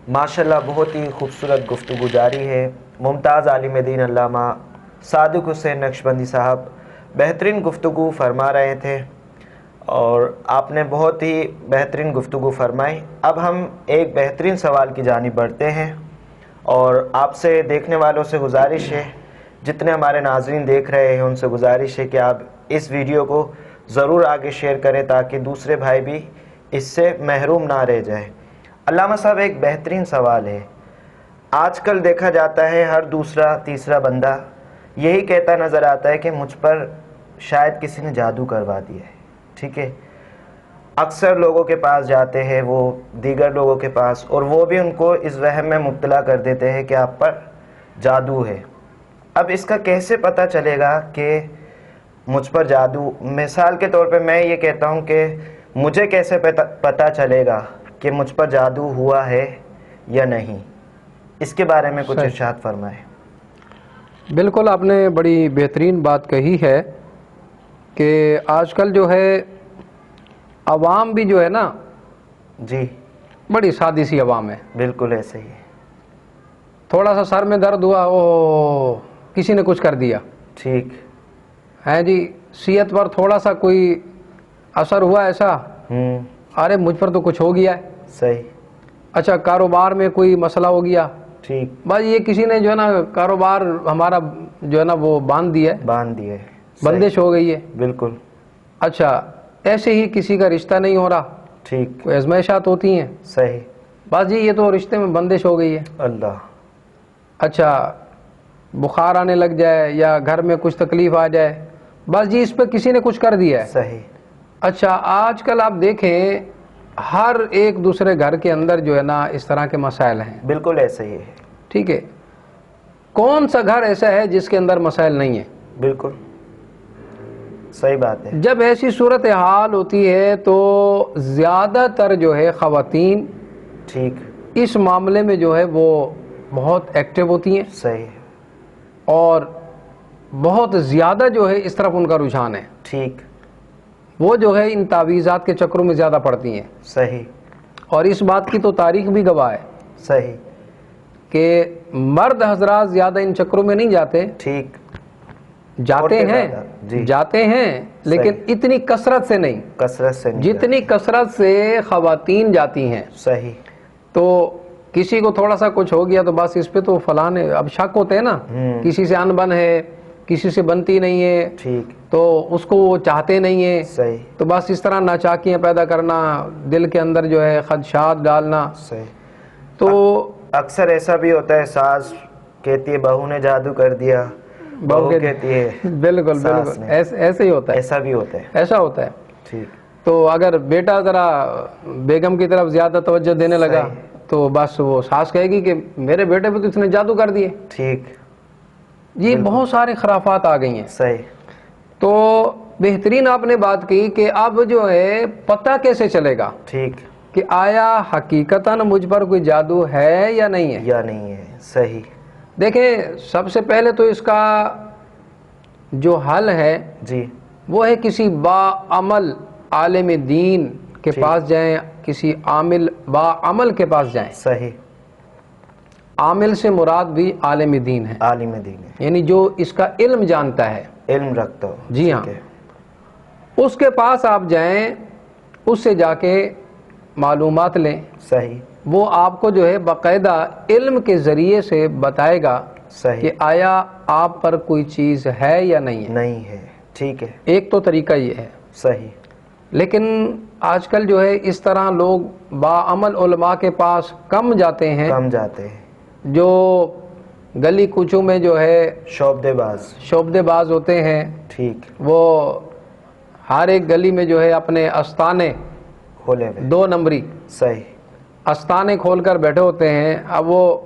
ماشاءاللہ بہت ہی خوبصورت گفتگو جاری ہے. ممتاز عالم دین علامہ صادق حسین نقشبندی صاحب بہترین گفتگو فرما رہے تھے اور آپ نے بہت ہی بہترین گفتگو فرمائی. اب ہم ایک بہترین سوال کی جانب بڑھتے ہیں اور آپ سے دیکھنے والوں سے گزارش ہے، جتنے ہمارے ناظرین دیکھ رہے ہیں ان سے گزارش ہے کہ آپ اس ویڈیو کو ضرور آگے شیئر کریں تاکہ دوسرے بھائی بھی اس سے محروم نہ رہ جائیں. علامہ صاحب ایک بہترین سوال ہے. آج کل دیکھا جاتا ہے ہر دوسرا تیسرا بندہ یہی کہتا نظر آتا ہے کہ مجھ پر شاید کسی نے جادو کروا دیا ہے. ٹھیک ہے، اکثر لوگوں کے پاس جاتے ہیں وہ دیگر لوگوں کے پاس، اور وہ بھی ان کو اس وہم میں مبتلا کر دیتے ہیں کہ آپ پر جادو ہے. اب اس کا کیسے پتہ چلے گا کہ مجھ پر جادو؟ مثال کے طور پہ میں یہ کہتا ہوں کہ مجھے کیسے پتہ چلے گا کہ مجھ پر جادو ہوا ہے یا نہیں؟ اس کے بارے میں کچھ ارشاد فرمائیں. بالکل آپ نے بڑی بہترین بات کہی ہے کہ آج کل جو ہے عوام بھی جو ہے نا جی بڑی سادی سی عوام ہے. بالکل ایسے ہی ہے. تھوڑا سا سر میں درد ہوا، او کسی نے کچھ کر دیا. ٹھیک ہے جی. صحت پر تھوڑا سا کوئی اثر ہوا ایسا، ارے مجھ پر تو کچھ ہو گیا ہے. صحیح. اچھا کاروبار میں کوئی مسئلہ ہو گیا، ٹھیک، بس یہ کسی نے جو ہے نا کاروبار ہمارا جو ہے نا وہ باندھ دیا ہے، بندش ہو گئی ہے. بالکل. اچھا ایسے ہی کسی کا رشتہ نہیں ہو رہا، ٹھیک، کوئی آزمائشات ہوتی ہیں، صحیح، بس جی یہ تو رشتے میں بندش ہو گئی ہے. اللہ. اچھا بخار آنے لگ جائے یا گھر میں کچھ تکلیف آ جائے، بس جی اس پہ کسی نے کچھ کر دیا ہے. صحیح. اچھا آج کل آپ دیکھیں ہر ایک دوسرے گھر کے اندر جو ہے نا اس طرح کے مسائل ہیں. بالکل ایسے ہی ہے. ٹھیک ہے، کون سا گھر ایسا ہے جس کے اندر مسائل نہیں ہیں؟ بالکل صحیح بات ہے. جب ایسی صورتحال ہوتی ہے تو زیادہ تر جو ہے خواتین ٹھیک اس معاملے میں جو ہے وہ بہت ایکٹیو ہوتی ہیں. صحیح. اور بہت زیادہ جو ہے اس طرف ان کا رجحان ہے. ٹھیک. وہ جو ہے ان تعویذات کے چکروں میں زیادہ پڑتی ہیں. صحیح. اور اس بات کی تو تاریخ بھی گواہ ہے. صحیح. کہ مرد حضرات زیادہ ان چکروں میں نہیں جاتے. ٹھیک. جاتے ہیں جی جاتے ہیں لیکن اتنی کثرت سے نہیں. کثرت سے نہیں جتنی کثرت سے خواتین جاتی ہیں. صحیح. تو کسی کو تھوڑا سا کچھ ہو گیا تو بس اس پہ تو فلاں اب شک ہوتے ہیں نا، کسی سے انبن ہے، کسی سے بنتی نہیں ہے، ٹھیک، تو اس کو وہ چاہتے نہیں ہیں. صحیح. تو بس اس طرح ناچاکیاں پیدا کرنا، دل کے اندر جو ہے خدشات ڈالنا. صحیح. تو اکثر ایسا بھی ہوتا ہے، ساس کہتی ہے بہو نے جادو کر دیا، بہو کہتی ہے بالکل بالکل ایسے ہی ہوتا ہے. ایسا بھی ہوتا ہے. ایسا ہوتا ہے. ٹھیک. تو اگر بیٹا ذرا بیگم کی طرف زیادہ توجہ دینے لگا تو بس وہ ساس کہے گی کہ میرے بیٹے پہ تو اس نے جادو کر دیے. ٹھیک. جی بہت سارے خرافات آ گئی ہیں. صحیح. تو بہترین آپ نے بات کی کہ اب جو ہے پتہ کیسے چلے گا ٹھیک کہ آیا حقیقتاً مجھ پر کوئی جادو ہے یا نہیں ہے. یا نہیں ہے. صحیح. دیکھیں سب سے پہلے تو اس کا جو حل ہے جی وہ ہے کسی باعمل عالم دین کے پاس جائیں، کسی عامل باعمل کے پاس جائیں. صحیح. عامل سے مراد بھی عالم دین ہے. عالم دین ہے یعنی جو اس کا علم جانتا ہے، علم رکھتا ہو. جی ہاں. اس کے پاس آپ جائیں، اس سے جا کے معلومات لیں. صحیح. وہ آپ کو جو ہے باقاعدہ علم کے ذریعے سے بتائے گا صحیح کہ آیا آپ پر کوئی چیز ہے یا نہیں ہے. نہیں ہے. ٹھیک ہے. ایک تو طریقہ یہ ہے. صحیح. لیکن آج کل جو ہے اس طرح لوگ باعمل علماء کے پاس کم جاتے ہیں. کم جاتے ہیں. جو گلی کوچوں میں جو ہے شعبدے باز ہوتے ہیں. ٹھیک. وہ ہر ایک گلی میں جو ہے اپنے استانے کھولے ہوئے 2 نمبری صحیح استانے کھول کر بیٹھے ہوتے ہیں. اب وہ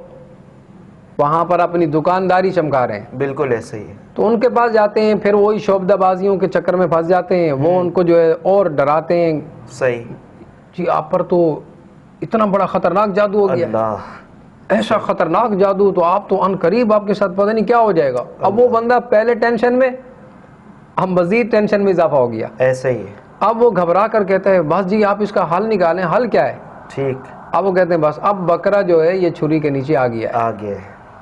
وہاں پر اپنی دکانداری چمکا رہے ہیں. بالکل ایسے ہی ہے. تو ان کے پاس جاتے ہیں، پھر وہی شعبدہ بازیوں کے چکر میں پھنس جاتے ہیں. وہ ان کو جو ہے اور ڈراتے ہیں. صحیح. جی آپ پر تو اتنا بڑا خطرناک جادو ہو گیا، اللہ ایسا خطرناک جادو، تو آپ تو ان قریب آپ کے ساتھ پتہ نہیں کیا ہو جائے گا. اب وہ بندہ پہلے ٹینشن میں، ہم مزید ٹینشن میں اضافہ ہو گیا. ایسے ہی ہے. اب وہ گھبرا کر کہتا ہے بس جی آپ اس کا حل نکالیں. حل کیا ہے؟ ٹھیک. اب وہ کہتے ہیں بس اب بکرا جو ہے یہ چھری کے نیچے آ گیا ہے. آگے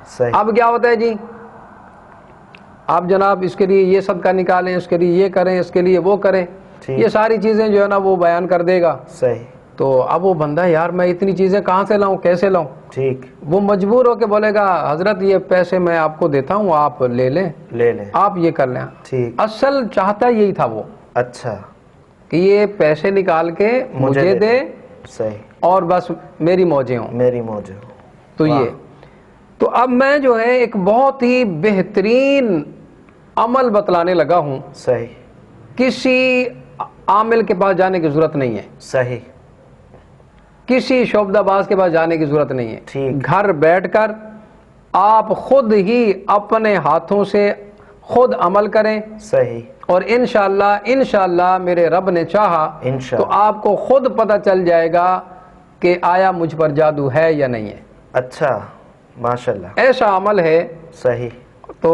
صحیح. اب کیا ہوتا ہے جی، آپ جناب اس کے لیے یہ صدقہ نکالیں، اس کے لیے یہ کریں، اس کے لیے وہ کریں، یہ ساری چیزیں جو ہے نا وہ بیان کر دے گا. صحیح. تو اب وہ بندہ یار میں اتنی چیزیں کہاں سے لاؤں، کیسے لاؤں؟ ٹھیک. وہ مجبور ہو کے بولے گا حضرت یہ پیسے میں آپ کو دیتا ہوں، آپ لے لیں، آپ یہ کر لیں. ٹھیک. اصل چاہتا یہی تھا وہ، اچھا، کہ یہ پیسے نکال کے مجھے دے صحیح، اور بس میری موجیں ہوں، میری موجیں ہوں. تو یہ تو اب میں جو ہے ایک بہت ہی بہترین عمل بتلانے لگا ہوں. صحیح. کسی عامل کے پاس جانے کی ضرورت نہیں ہے، صحیح. کسی شعبدہ باز کے پاس جانے کی ضرورت نہیں ہے. ٹھیک. گھر بیٹھ کر آپ خود ہی اپنے ہاتھوں سے خود عمل کریں. صحیح. اور انشاءاللہ میرے رب نے چاہا تو آپ کو خود پتہ چل جائے گا کہ آیا مجھ پر جادو ہے یا نہیں ہے. اچھا، ماشاءاللہ. ایسا عمل ہے. صحیح. تو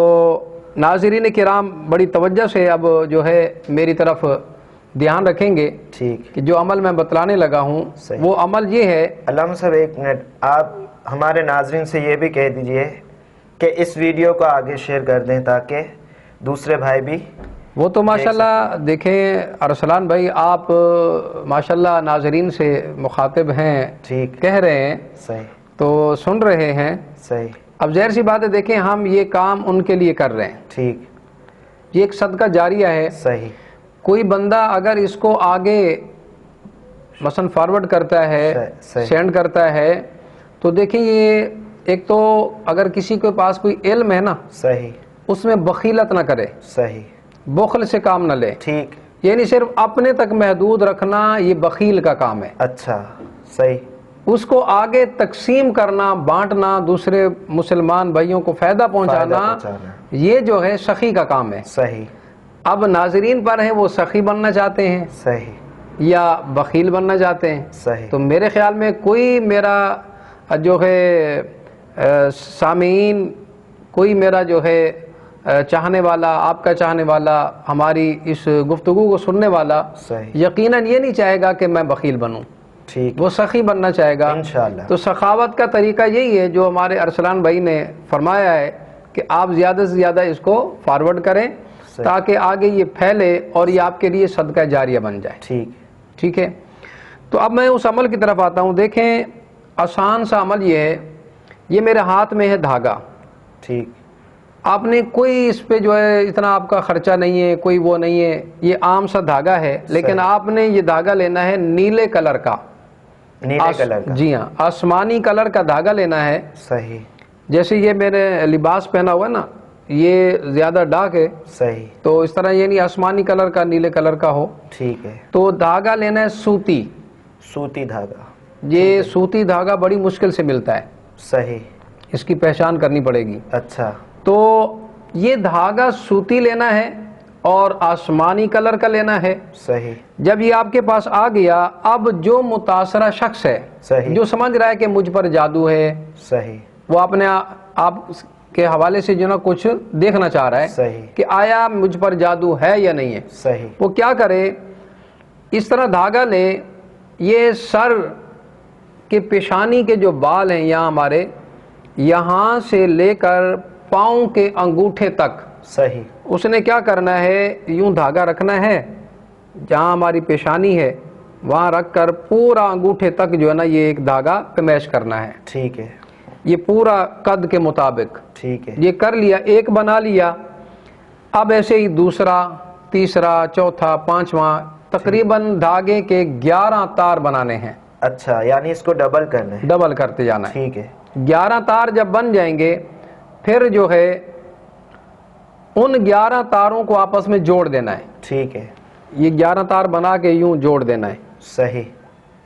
ناظرین کرام بڑی توجہ سے اب جو ہے میری طرف دھیان رکھیں گے. ٹھیک. کہ جو عمل میں بتلانے لگا ہوں وہ عمل یہ ہے. علامہ صاحب ایک منٹ، آپ ہمارے ناظرین سے یہ بھی کہہ دیجئے کہ اس ویڈیو کو آگے شیئر کر دیں تاکہ دوسرے بھائی بھی. وہ تو ماشاءاللہ دیکھیں ارسلان بھائی، آپ ماشاءاللہ ناظرین سے مخاطب ہیں. ٹھیک. کہہ رہے ہیں. صحیح. تو سن رہے ہیں. صحیح. اب ظاہر سی بات ہے، دیکھیں ہم یہ کام ان کے لیے کر رہے ہیں. ٹھیک. یہ ایک صدقہ جاریہ ہے. صحیح. کوئی بندہ اگر اس کو آگے مثلا فارورڈ کرتا ہے، سینڈ کرتا ہے، تو دیکھیں یہ ایک تو اگر کسی کے پاس کوئی علم ہے نا، صحیح، اس میں بخیلت نہ کرے. صحیح. بخل سے کام نہ لے. ٹھیک. یعنی صرف اپنے تک محدود رکھنا یہ بخیل کا کام ہے. اچھا. صحیح. اس کو آگے تقسیم کرنا، بانٹنا، دوسرے مسلمان بھائیوں کو فائدہ پہنچانا، یہ جو ہے سخی کا کام ہے. صحیح. اب ناظرین پر ہیں وہ سخی بننا چاہتے ہیں. صحیح. یا بخیل بننا چاہتے ہیں. صحیح. تو میرے خیال میں کوئی میرا جو ہے سامعین، کوئی میرا جو ہے چاہنے والا، آپ کا چاہنے والا، ہماری اس گفتگو کو سننے والا یقیناً یہ نہیں چاہے گا کہ میں بخیل بنوں. ٹھیک. وہ سخی بننا چاہے گا انشاءاللہ. تو سخاوت کا طریقہ یہی ہے جو ہمارے ارسلان بھائی نے فرمایا ہے کہ آپ زیادہ سے زیادہ اس کو فارورڈ کریں تاکہ آگے یہ پھیلے اور یہ آپ کے لیے صدقہ جاریہ بن جائے. ٹھیک. ٹھیک ہے. تو اب میں اس عمل کی طرف آتا ہوں. دیکھیں آسان سا عمل یہ ہے، یہ میرے ہاتھ میں ہے دھاگا. ٹھیک. آپ نے کوئی اس پہ جو ہے اتنا آپ کا خرچہ نہیں ہے، کوئی وہ نہیں ہے، یہ عام سا دھاگا ہے. لیکن آپ نے یہ دھاگا لینا ہے نیلے کلر کا. نیلے کلر کا؟ جی ہاں، آسمانی کلر کا دھاگا لینا ہے. صحیح. جیسے یہ میں نے لباس پہنا ہوا ہے نا، یہ زیادہ ڈارک ہے. صحیح. تو اس طرح یہ نہیں آسمانی کلر کا، نیلے کلر کا ہو. ٹھیک ہے. تو دھاگا لینا ہے سوتی. سوتی دھاگا. یہ سوتی دھاگا بڑی مشکل سے ملتا ہے. صحیح. اس کی پہچان کرنی پڑے گی. اچھا. تو یہ دھاگا سوتی لینا ہے اور آسمانی کلر کا لینا ہے. صحیح. جب یہ آپ کے پاس آ گیا، اب جو متاثرہ شخص ہے، صحیح، جو سمجھ رہا ہے کہ مجھ پر جادو ہے، صحیح، وہ اپنے آپ کے حوالے سے جو نا کچھ دیکھنا چاہ رہا ہے، صحیح، کہ آیا مجھ پر جادو ہے یا نہیں ہے. صحیح. وہ کیا کرے؟ اس طرح دھاگا لے، یہ سر کے پیشانی کے جو بال ہیں یہاں ہمارے، یہاں سے لے کر پاؤں کے انگوٹھے تک، صحیح، اس نے کیا کرنا ہے؟ یوں دھاگا رکھنا ہے، جہاں ہماری پیشانی ہے وہاں رکھ کر پورا انگوٹھے تک جو ہے نا یہ ایک دھاگا پیمائش کرنا ہے. ٹھیک ہے. یہ پورا قد کے مطابق. ٹھیک ہے. یہ کر لیا، ایک بنا لیا. اب ایسے ہی دوسرا، تیسرا، چوتھا، پانچواں، تقریباً دھاگے کے 11 تار بنانے ہیں. اچھا، یعنی اس کو ڈبل کرنا ہے؟ ڈبل کرتے جانا ہے. ٹھیک ہے. 11 تار جب بن جائیں گے، پھر جو ہے ان 11 تاروں کو آپس میں جوڑ دینا ہے. ٹھیک ہے. یہ 11 تار بنا کے یوں جوڑ دینا ہے. صحیح.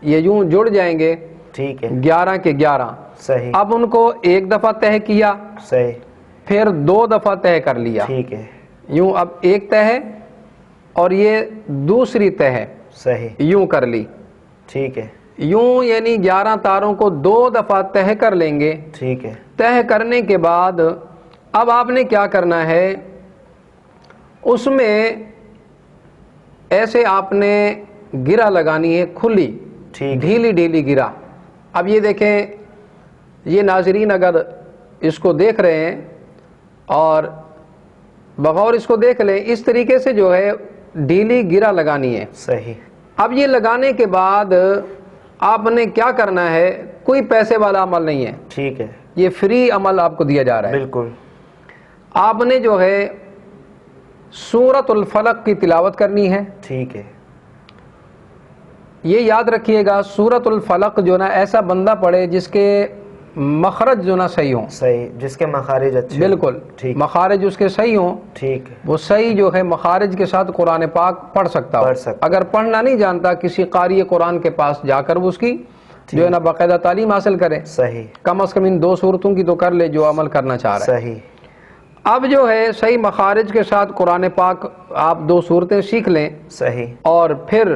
یہ یوں جڑ جائیں گے. ٹھیک ہے. 11 کے 11. صحیح. اب ان کو ایک دفعہ تہہ کیا. صحیح. پھر 2 دفعہ تہہ کر لیا. ٹھیک ہے. یوں اب ایک تہہ اور یہ دوسری تہہ. صحیح. یوں کر لی. ٹھیک ہے. یوں یعنی 11 تاروں کو 2 دفعہ تہہ کر لیں گے. ٹھیک ہے. تہہ کرنے کے بعد اب آپ نے کیا کرنا ہے؟ اس میں ایسے آپ نے گرہ لگانی ہے، کھلی، ڈھیلی ڈھیلی گرہ. اب یہ دیکھیں، یہ ناظرین اگر اس کو دیکھ رہے ہیں اور بغور اس کو دیکھ لیں، اس طریقے سے جو ہے ڈھیلی گرہ لگانی ہے. صحیح. اب یہ لگانے کے بعد آپ نے کیا کرنا ہے، کوئی پیسے والا عمل نہیں ہے. ٹھیک ہے. یہ فری عمل آپ کو دیا جا رہا ہے. بالکل. آپ نے جو ہے سورۃ الفلق کی تلاوت کرنی ہے. ٹھیک ہے. یہ یاد رکھیے گا، سورۃ الفلق جو نا ایسا بندہ پڑھے جس کے مخرج جو نا صحیح ہوں. صحیح، جس کے مخارج اچھے. بالکل. ٹھیک. مخارج اس کے صحیح ہوں. ٹھیک ہے. وہ صحیح جو ہے مخارج کے ساتھ قرآن پاک پڑھ سکتا ہو. اگر پڑھنا نہیں جانتا، کسی قاری قرآن کے پاس جا کر وہ اس کی جو ہے نا باقاعدہ تعلیم حاصل کرے. صحیح. کم از کم ان 2 صورتوں کی تو کر لے جو عمل کرنا چاہ رہا ہے. صحیح. اب جو ہے صحیح مخارج کے ساتھ قرآن پاک آپ 2 صورتیں سیکھ لیں. صحیح. اور پھر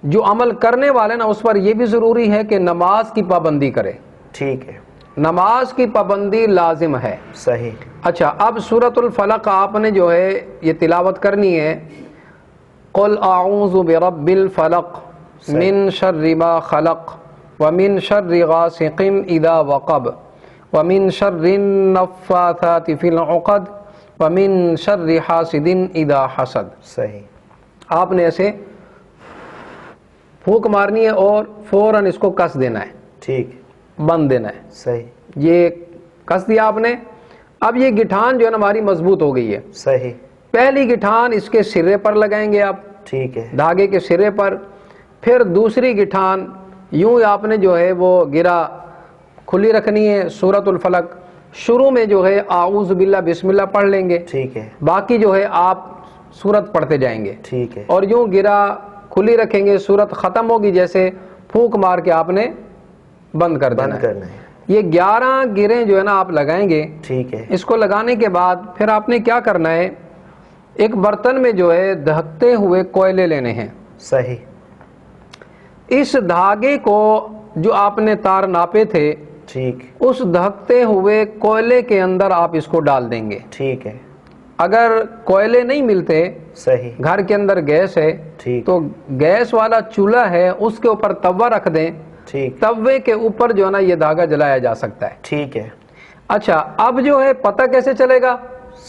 جو عمل کرنے والے نا اس پر یہ بھی ضروری ہے کہ نماز کی پابندی کرے. ٹھیک ہے. نماز کی پابندی لازم ہے. صحیح. اچھا، اب سورۃ الفلق آپ نے جو ہے یہ تلاوت کرنی ہے. قل اعوذ برب الفلق من شر ما خلق ومن شر غاسق اذا وقب ومن شر النفاثات في العقد ومن شر حاسد اذا حسد. صحیح. آپ نے ایسے پھونک مارنی ہے اور فوراً اس کو کس دینا ہے. ٹھیک. بند دینا ہے. صحیح. یہ کس دیا آپ نے. اب یہ گٹھان جو ہے نا ہماری مضبوط ہو گئی ہے. صحیح. پہلی گٹھان اس کے سرے پر لگائیں گے آپ. ٹھیک ہے. دھاگے کے سرے پر. پھر دوسری گٹھان یوں آپ نے جو ہے وہ گرہ کھلی رکھنی ہے. سورۃ الفلق شروع میں جو ہے اعوذ باللہ بسم اللہ پڑھ لیں گے. ٹھیک ہے. باقی جو ہے آپ سورت پڑھتے جائیں گے. ٹھیک ہے. اور یوں گرہ کھلی رکھیں گے. سورت ختم ہوگی جیسے پھونک مار کے آپ نے بند کر دینا ہے. یہ 11 گریں جو ہے نا آپ لگائیں گے. ٹھیک ہے. اس کو لگانے کے بعد پھر آپ نے کیا کرنا ہے، ایک برتن میں جو ہے دہکتے ہوئے کوئلے لینے ہیں. صحیح. اس دھاگے کو جو آپ نے تار ناپے تھے، ٹھیک، اس دہکتے ہوئے کوئلے کے اندر آپ اس کو ڈال دیں گے. ٹھیک ہے. اگر کوئلے نہیں ملتے، صحیح، گھر کے اندر گیس ہے، ٹھیک، تو گیس والا چولہا ہے اس کے اوپر توا رکھ دیں. ٹھیک، توے کے اوپر جو ہے نا یہ دھاگا جلایا جا سکتا ہے. ٹھیک ہے. اچھا، اب جو ہے پتہ کیسے چلے گا؟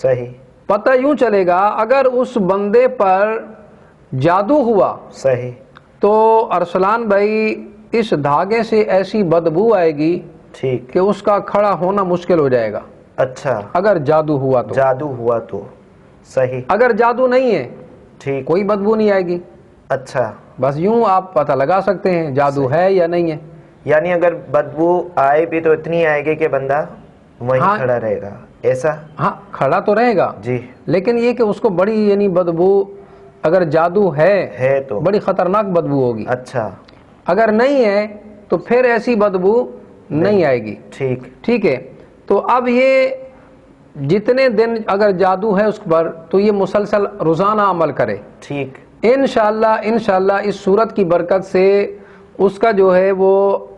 صحیح، پتہ یوں چلے گا، اگر اس بندے پر جادو ہوا، صحیح، تو ارسلان بھائی اس دھاگے سے ایسی بدبو آئے گی ٹھیک، کہ اس کا کھڑا ہونا مشکل ہو جائے گا. اچھا، اگر جادو ہوا تو. جادو ہوا تو. صحیح، اگر جادو نہیں ہے، ٹھیک، کوئی بدبو نہیں آئے گی. اچھا، بس یوں آپ پتہ لگا سکتے ہیں جادو ہے یا نہیں ہے. یعنی اگر بدبو آئے بھی تو اتنی آئے گی کہ بندہ وہیں ہاں، کھڑا رہے گا، ایسا؟ ہاں، کھڑا تو رہے گا جی، لیکن یہ کہ اس کو بڑی یعنی بدبو، اگر جادو ہے تو بڑی خطرناک بدبو ہوگی. اچھا، اگر نہیں ہے تو پھر ایسی بدبو نہیں آئے گی. ٹھیک، ٹھیک ہے. تو اب یہ جتنے دن اگر جادو ہے اس پر تو یہ مسلسل روزانہ عمل کرے. ٹھیک، انشاءاللہ اس صورت کی برکت سے اس کا جو ہے وہ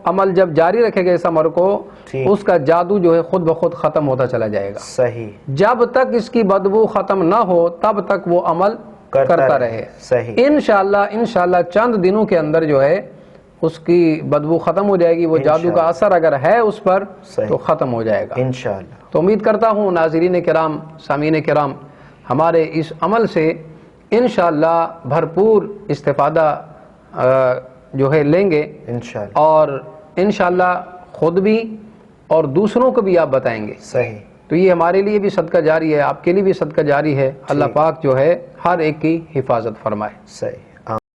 عمل جب جاری رکھے گا اس عمر کو، اس کا جادو جو ہے خود بخود ختم ہوتا چلا جائے گا. صحیح، جب تک اس کی بدبو ختم نہ ہو تب تک وہ عمل کرتا رہے. صحیح، انشاءاللہ چند دنوں کے اندر جو ہے اس کی بدبو ختم ہو جائے گی. وہ جادو کا اثر اگر ہے اس پر تو ختم ہو جائے گا انشاءاللہ. تو امید کرتا ہوں ناظرین کرام، سامعین کرام، ہمارے اس عمل سے انشاءاللہ بھرپور استفادہ جو ہے لیں گے انشاءاللہ، اور انشاءاللہ خود بھی اور دوسروں کو بھی آپ بتائیں گے. صحیح، تو یہ ہمارے لیے بھی صدقہ جاری ہے، آپ کے لیے بھی صدقہ جاری ہے. اللہ پاک جو ہے ہر ایک کی حفاظت فرمائے. صحیح.